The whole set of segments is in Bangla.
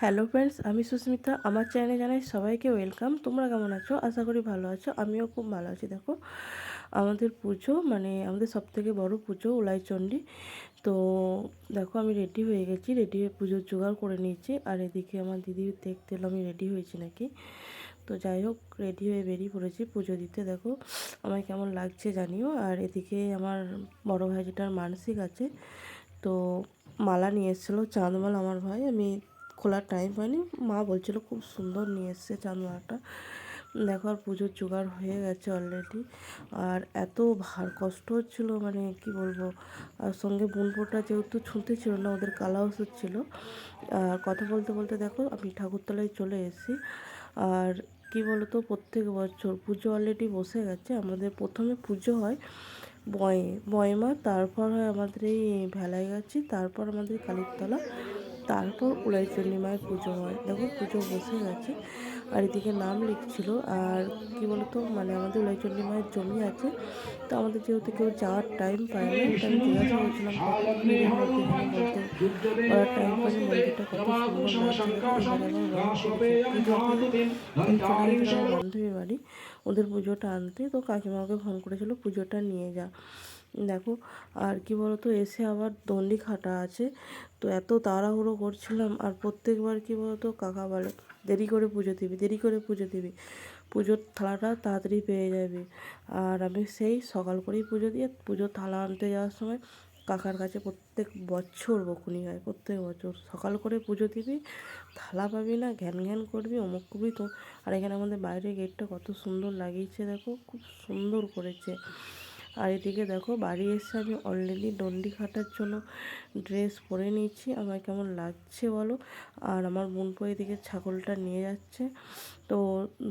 হ্যালো ফ্রেন্ডস, আমি সুস্মিতা। আমার চ্যানেলে জানাই সবাইকে ওয়েলকাম। তোমরা কেমন আছো? আশা করি ভালো আছো। আমিও খুব ভালো আছি। দেখো, আমাদের পুজো মানে আমাদের সবথেকে বড় পুজো উলাইচণ্ডী। তো দেখো, আমি রেডি হয়ে গেছি, রেডি হয়ে পুজোর জোগাড় করে নিয়েছি। আর এদিকে আমার দিদি দেখতে এলো আমি রেডি হয়েছি নাকি। তো যাই হোক, রেডি হয়ে বেরিয়ে পড়েছি পুজো দিতে। দেখো আমায় কেমন লাগছে জানিও। আর এদিকে আমার বড় ভাই যেটার মানসিক আছে, তো মালা নিয়ে এসেছিলো চাঁদমালা আমার ভাই। আমি খোলার টাইম পাইনি। মা বলছিল খুব সুন্দর নিয়ে এসছে চাঁদমালাটা। দেখো, আর পুজোর জোগাড় হয়ে গেছে অলরেডি। আর এত ভার কষ্ট হচ্ছিলো, মানে কি বলবো। আর সঙ্গে বোনপোটা যেহেতু ছুঁতে ছিল না, ওদের কালা ওষুধ ছিল। আর কথা বলতে বলতে দেখো আমি ঠাকুরতলায় চলে এসেছি। আর কি বলতো, প্রত্যেক বছর পুজো অলরেডি বসে গেছে। আমাদের প্রথমে পুজো হয় বয়মা, তারপর হয় আমাদের এই ভেলায় গাছি, তারপর আমাদের কালীতলা, তারপর উলাইচণ্ডী মায়ের পুজো হয়। দেখো পুজো বসে গেছে। আর এদিকে নাম লিখছিল। আর কি বলতো, মানে আমাদের উলাইচণ্ডী মায়ের জমি আছে। তো আমাদের যেহেতু কেউ যাওয়ার টাইম পায় না, তো আমি জিজ্ঞাসা করছিলাম কত ভিড়ের মধ্যে এখানে বলতে ওরা টাইম পায়নি। মন্দিরটা কত সুন্দর লাগছে। দেখো এবারে আবার রং করেছে। পুজো দিয়ে আমি চলে গেছিলাম আমার বান্ধবীর বাড়ি ওদের পুজোটা আনতে। তো কাকিমাকে ফোন করেছিল পুজোটা নিয়ে যা। দেখো, আর কি বলতো, এসে আবার দণ্ডি খাটা আছে। তো এত তাড়াহুড়ো করছিলাম। আর প্রত্যেকবার কি বলতো, কাকা বলে দেরি করে পুজো দিবি, দেরি করে পুজো দিবি, পুজোর থালাটা তাড়াতাড়ি পেয়ে যাবে। আর আমি সেই সকাল করেই পুজো দিয়ে পুজোর থালা আনতে যাওয়ার সময় কাকার কাছে প্রত্যেক বছর বকুনি হয়। প্রত্যেক বছর সকাল করে পুজো দিবি, থালা পাবি না, ঘ্যান ঘ্যান করবি, অমুক করবি তো। আর এখানে আমাদের বাইরের গেটটা কত সুন্দর লাগিয়েছে, দেখো খুব সুন্দর করেছে। আর এদিকে দেখো, বাড়ি এসে আমি অলরেডি দণ্ডি খাটার জন্য ড্রেস পরে নিয়েছি। আমার কেমন লাগছে বলো। আর আমার বোনপো এদিকে ছাগলটা নিয়ে যাচ্ছে। তো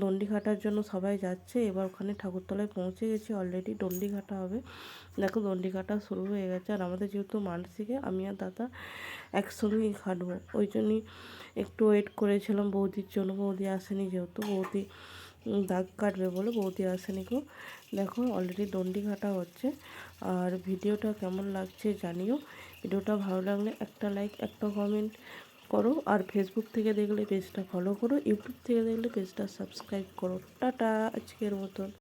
দণ্ডি খাটার জন্য সবাই যাচ্ছে। এবার ওখানে ঠাকুরতলায় পৌঁছে গেছি, অলরেডি দণ্ডি কাটা হবে। দেখো দণ্ডি কাটা শুরু হয়ে গেছে। আর আমাদের যেহেতু মানসিকে আমি আর দাদা একসঙ্গেই খাটবো, ওই জন্যই একটু ওয়েট করেছিলাম বৌদির জন্য। বৌদি আসেনি, যেহেতু বৌদি দাগ কাটবে বলে বৌদি আসেনি গো। দেখো অলরেডি দণ্ডি কাটা হচ্ছে। আর ভিডিওটা কেমন লাগছে জানিও। ভিডিওটা ভালো লাগলে একটা লাইক, একটা কমেন্ট করো। আর ফেসবুক থেকে দেখলে পেজটা ফলো করো, ইউটিউব থেকে দেখলে পেজটা সাবস্ক্রাইব করো। টাটা আজকের মতন।